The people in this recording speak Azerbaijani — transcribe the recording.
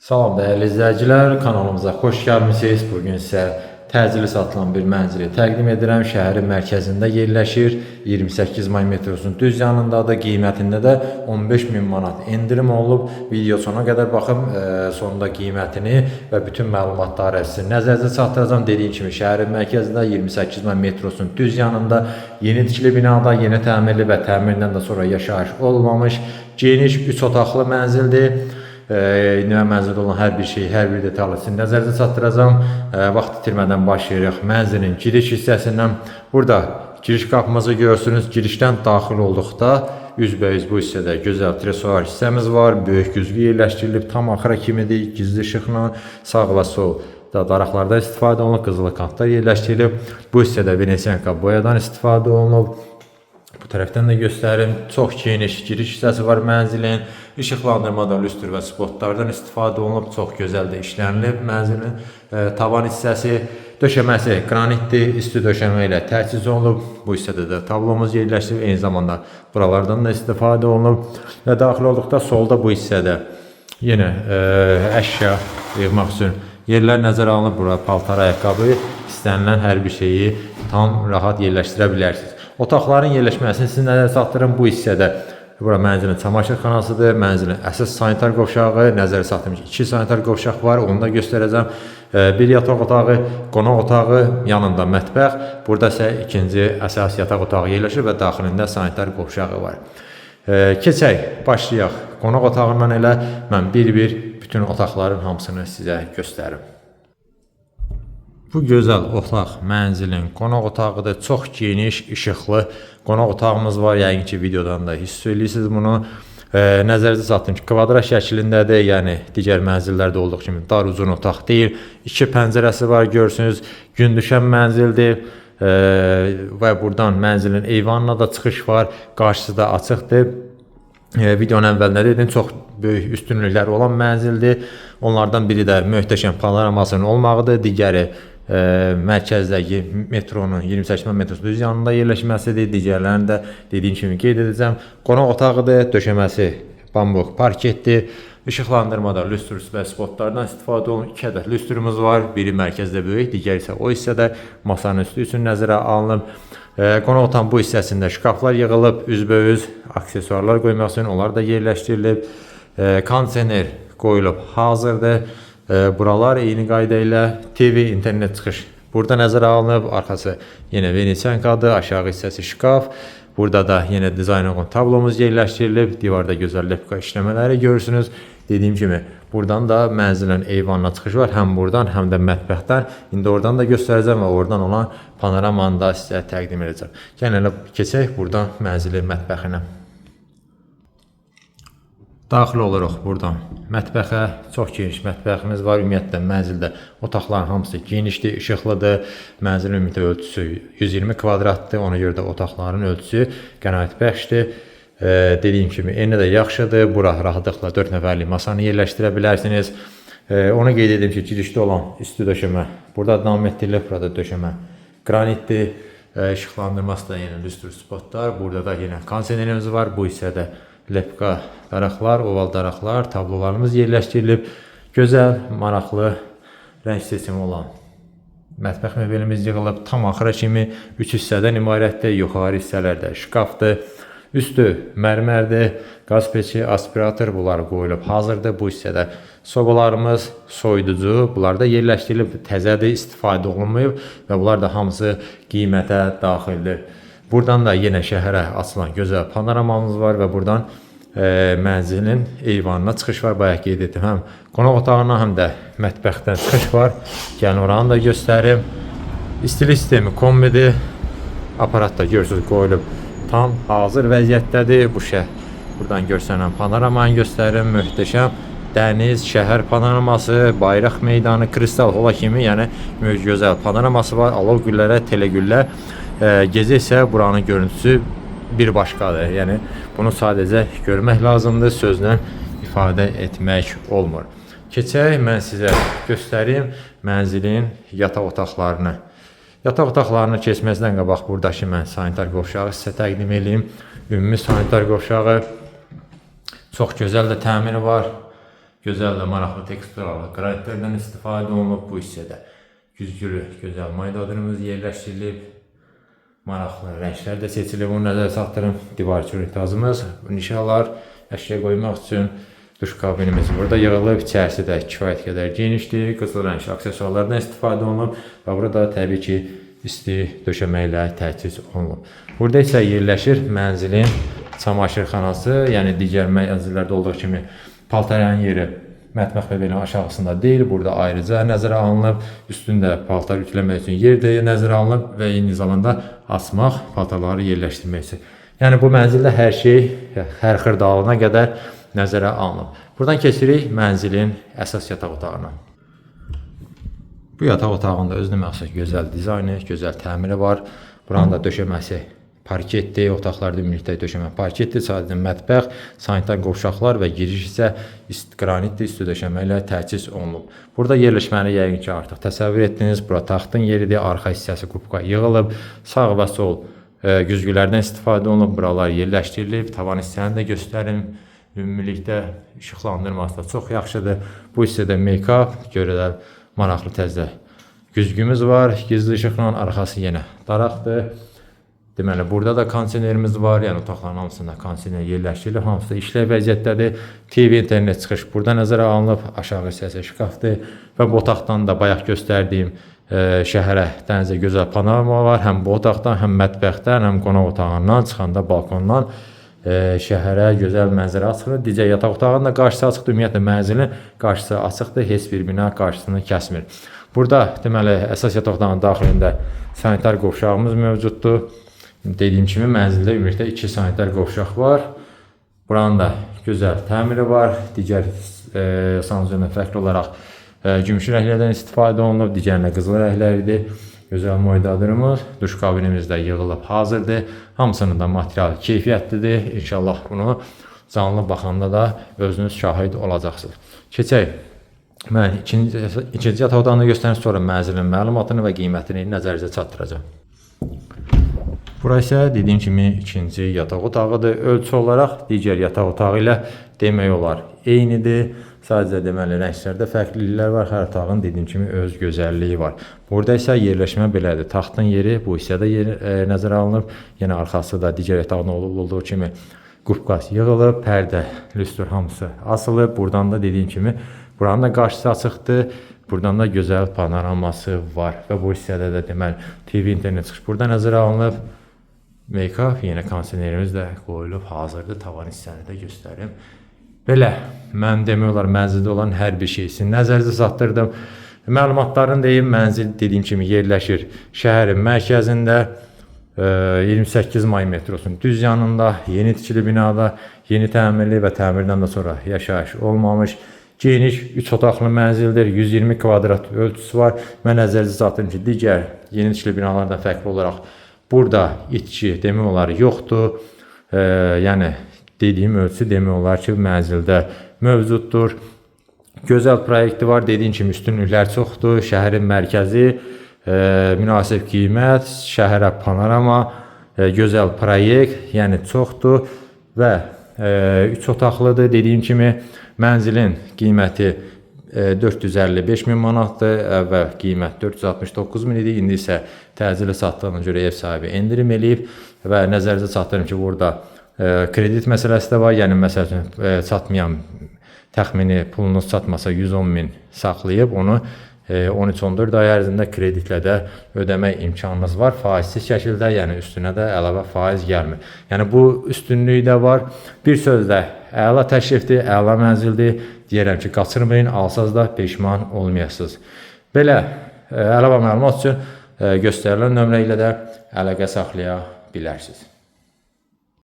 Salam dəyərli izləyicilər, kanalımıza xoş gəlmisiniz. Bugün sizə təcili satılan bir mənzili təqdim edirəm. Şəhərin mərkəzində yerləşir. 28 may metrosunun düz yanındadır. Qiymətində də 15.000 manat endirim olub. Video sona qədər baxım, sonunda qiymətini və bütün məlumatları sizin nəzərinizə çatdıracağam. Dediyim kimi şəhərin mərkəzində 28 may metrosunun düz yanında yeni tikili binada, yeni təmirli və təmirdən də sonra yaşayış olmamış geniş 3 otaqlı mənzildir. İndi mən mənzildə olan hər bir şeyi, hər bir detalını sizin nəzərinizə çatdıracağam. Vaxt itirmədən başlayırıq mənzilin giriş hissəsindən. Burada giriş qapımızı görürsünüz. Girişdən daxil olduqda üzbəüz bu hissədə gözəl tresuar hissəmiz var. Böyük güzgü yerləşdirilib, tam axıra kimidir. Gizli işıqla sağ və sol daraqlardan istifadə olunub, qızılı kantlar yerləşdirilib. Bu hissədə Venesianka boyadan istifadə olunub. Bu tərəfdən də göstərim. Çox geniş giriş hissəsi var mənzilin. İşıqlandırmada lüstr və spotlardan istifadə olunub. Çox gözəl də işlənilib mənzilin tavan hissəsi. Döşəməsi qranitdir. Üstü döşəmə ilə təchiz olunub. Bu hissədə də tablomuz yerləşdirilib. Eyni zamanda buralardan da istifadə olunub. Və daxil olduqda solda bu hissədə yenə əşya yığmaq üçün yerlər nəzərə alınıb. Bura paltar, ayaqqabı, istənilən hər bir şeyi tam rahat yerləşdirə bilərsiniz. Otaqların yerləşməsini sizin nəzərə çatdırım. Bu hissədə bura mənzilin çamaşırxanasıdır. Mənzilin əsas sanitar qovşağı, nəzərə çatdırmış 2 sanitar qovşaq var. Onu da göstərəcəm. Bir yataq otağı, qonaq otağı, yanında mətbəx. Burada isə ikinci əsas yataq otağı yerləşir və daxilində sanitar qovşağı var. Keçək, başlayaq. Qonaq otağından elə mən bir-bir bütün otaqların hamısını sizə göstərim. Bu gözəl otaq mənzilin qonaq otağıdır. Çox geniş, işıqlı qonaq otağımız var. Yəqin ki, videodan da hiss edirsiniz bunu. Nəzərinizə çatdırım ki, kvadrat şəklindədir. Yəni, digər mənzillərdə olduğu kimi dar uzun otaq deyil. 2 pəncərəsi var, görürsünüz. Gün düşən mənzildir. Və buradan mənzilin eyvanına da çıxış var. Qarşısı da açıqdır. Videonun əvvəlində dedim, çox böyük üstünlükləri olan mənzildir. Onlardan biri də möhtəşəm panoramasının olmağıdır. Digəri mərkəzdəki metronun 28 metrosu düz yanında yerləşməsidir. Digərlərini də dediyim kimi qeyd edəcəm. Qonaq otağıdır, döşəməsi bambuq parketdir. İşıqlandırmada lüstr və spotlardan istifadə olunub. 2 ədəd lüstrümüz var. Biri mərkəzdə böyük, digər isə o hissədə masanın üstü üçün nəzərə alınıb. Qonaq otağın bu hissəsində şkaflar yığılıb, üzbəüz aksesuarlar qoymaq üçün onlar da yerləşdirilib. Kondisioner qoyulub hazırdır. Buralar eyni qayda ilə TV, internet çıxış burada nəzərə alınıb. Arxası yenə Venesiankadır, aşağı hissəsi şkaf. Burada da yenə dizayn uyğun tablomuz yerləşdirilib. Divarda gözəl lepka işləmələri görürsünüz. Dediyim kimi, buradan da mənzilin eyvanına çıxış var. Həm buradan, həm də mətbəxdən. İndi oradan da göstərəcəm və oradan olan panoramanı da sizə təqdim edəcəm. Gəlin elə keçək buradan mənzilin mətbəxinə. Daxil oluruq buradan mətbəxə. Çox geniş mətbəximiz var. Ümumiyyətlə mənzildə otaqların hamısı genişdir, işıqlıdır. Mənzilin ümumi ölçüsü 120 kvadratdır. Ona görə də otaqların ölçüsü qənaətbəxşdir. Dediyim kimi eni də yaxşıdır. Bura rahatlıqla 4 nəfərlik masanı yerləşdirə bilərsiniz. Onu qeyd edim ki, girişdə olan üstü döşəmə burada davam etdirilir. Burada döşəmə qranitdir. İşıqlandırması da yenə lüstr spotlar. Burada da yenə kondisionerimiz var. Bu hissədə lepka daraqlar, oval daraqlar, tablolarımız yerləşdirilib. Gözəl, maraqlı rəng seçimi olan mətbəx mebelimiz yığılıb. Tam axıra kimi 3 hissədən ibarətdir. Yuxarı hissələrdə şkafdır. Üstü mərmərdir. Qaz peçi, aspirator bunlar qoyulub hazırdır. Bu hissədə sobalarımız, soyuducu bunlar da yerləşdirilib. Təzədir, istifadə olunmayıb və bunlar da hamısı qiymətə daxildir. Buradan da yenə şəhərə açılan gözəl panoramamız var və buradan mənzilin eyvanına çıxış var. Bayaq qeyd etdim, həm qonaq otağına, həm də mətbəxdən çıxış var. Gəlin oranı da göstərim. İstilik sistemi kombidir. Aparat da görürsünüz qoyulub tam hazır vəziyyətdədir. Bu buradan görsənən panoramanı göstərim. Möhtəşəm dəniz, şəhər panoraması, bayraq meydanı, kristal hola kimi, yəni gözəl panoraması var. Alov güllərə, telegüllər. Gecə isə buranın görüntüsü bir başqadır. Yəni bunu sadəcə görmək lazımdır, sözlə ifadə etmək olmur. Keçək, mən sizə göstərim mənzilin yataq otaqlarını. Yataq otaqlarını keçməzdən qabaq buradakı mən sanitar qovşağı sizə təqdim edeyim. Ümumi sanitar qovşağı çox gözəl də təmiri var. Gözəl və maraqlı teksturalı qranitlərdən istifadə olunub bu hissədə. Güzgülü, gözəl maydadırımız yerləşdirilib. Maraqlı rənglər də seçilib. Onu nəzərə çatdırın. Divar çürütazımız, nişalar, əşya qoymaq üçün duş kabinimiz burada yığılıb. İçərisi də kifayət qədər genişdir. Qızıl rəngli aksesuarlardan istifadə olunub və burada təbii ki, isti döşəməklə təchiz olunub. Burada isə yerləşir mənzilin çamaşırxanası, yəni digər mənzillərdə olduğu kimi paltarın yeri mətbəx və belə aşağısında deyil. Burada ayrıca nəzərə alınıb. Üstündə paltar ütüləmək üçün yer də nəzərə alınıb və eyni zamanda asmaq, paltarları yerləşdirmək üçün. Yəni bu mənzildə hər şey, hər xırdalığına qədər nəzərə alınıb. Buradan keçirik mənzilin əsas yataq otağına. Bu yataq otağında özünə məxsus gözəl dizaynı, gözəl təmiri var. Buranın da döşəməsi parketdir, otaqlarda ümumilikdə döşəmə parketdir. Sadəcə mətbəx, sanitar qovşaqlar və giriş isə qranitli üstü döşəməklə təchiz olunub. Burada yerləşməni yəqin ki, artıq təsəvvür etdiniz. Bura taxtın yeridir, arxa hissəsi kubka yığılıb, sağ və sol güzgülərdən istifadə olunub. Buralar yerləşdirilib, tavan hissəni də göstərim. Ümumilikdə işıqlandırması da çox yaxşıdır. Bu hissədə make-up, görələr maraqlı təzə güzgümüz var. Gizli işıqla arxası yenə daraqdır. Deməli, burada da kondisionerimiz var. Yəni, otaqların hamısında kondisioner yerləşdirilib. Hamısı da işləv vəziyyətdədir. TV, internet çıxış burada nəzərə alınıb. Aşağı hissəsi şkafdır. Və bu otaqdan da bayaq göstərdiyim şəhərə, dənizə gözəl panorama var. Həm bu otaqdan, həm mətbəxdən, həm qonaq otağından, çıxanda balkondan şəhərə gözəl mənzərə açılır. Digər yataq otağının da qarşısı açıqdır. Ümumiyyətlə, mənzilin qarşısı açıqdır. Heç bir bina qarşısını kəsmir. Burada, deməli, əsas yataq otağının daxilində sanitar qovşağımız mövcuddur. Dediyim kimi, mənzildə ümumilikdə 2 sanitar qovşaq var. Buranın da gözəl təmiri var. Digər sanuzördən fərqli olaraq gümüş rənglərdən istifadə olunub. Digərinə qızıl rəngləridir. Gözəl moydadırımız, duş kabinimiz də yığılıb hazırdır. Hamısının da material keyfiyyətlidir. İnşallah bunu canlı baxanda da özünüz şahid olacaqsınız. Keçək. Mən ikinci yataq otağını göstərim, sonra mənzilin məlumatını və qiymətini nəzərinizə çatdıracağım. Bura isə dediyim kimi ikinci yataq otağıdır. Ölçü olaraq digər yataq otağı ilə demək olar eynidir. Sadəcə deməli rənglərdə fərqliliklər var. Hər otağın dediyim kimi öz gözəlliyi var. Burada isə yerləşmə belədir. Taxtın yeri bu hissədə nəzərə alınıb. Yenə arxası da digər yatağın olduğu kimi qubqas yığılıb, pərdə, lüstr hamısı asılıb. Buradan da dediyim kimi buranın da qarşısı açıqdır. Buradan da gözəl panoraması var və bu hissədə də deməli TV, internet çıxış burada nəzərə alınıb. Make-up, yenə kondisionerimiz də qoyulub hazırdır. Tavan hissəni də göstərim. Belə, mən demək olar mənzildə olan hər bir şeysini nəzərinizə çatdırdım. Məlumatlarını deyim, mənzil dediyim kimi yerləşir şəhərin mərkəzində. 28 may metrosunun düz yanında, yeni tikili binada, yeni təmirli və təmirdən də sonra yaşayış olmamış geniş 3 otaqlı mənzildir. 120 kvadrat ölçüsü var. Mən nəzərinizə çatdırdım ki, digər yeni tikili binalardan fərqli olaraq burada itki demək olar yoxdur. Yəni dediyim ölçü demək olar ki, mənzildə mövcuddur. Gözəl proyekti var. Dediyim kimi üstünlüklər çoxdur. Şəhərin mərkəzi, münasib qiymət, şəhərə panorama, gözəl proyekt, yəni çoxdur və 3 otaqlıdır. Dediyim kimi mənzilin qiyməti 455 min manatdır, əvvəl qiymət 469 min idi, indi isə təcili satdığına görə ev sahibi endirim eləyib və nəzərinizə çatdırım ki, burada kredit məsələsi də var, yəni məsəl üçün çatmayan təxmini pulunuz çatmasa 110 min saxlayıb onu 13-14 ay ərzində kreditlə də ödəmək imkanınız var, faizsiz şəkildə, yəni üstünə də əlavə faiz gəlmir. Yəni bu üstünlüyü də var. Bir sözlə əla təklifdir, əla mənzildir. Deyirəm ki, qaçırmayın, alsaz da peşman olmayasınız. Belə əlavə məlumat üçün göstərilən nömrə ilə də əlaqə saxlaya bilərsiniz.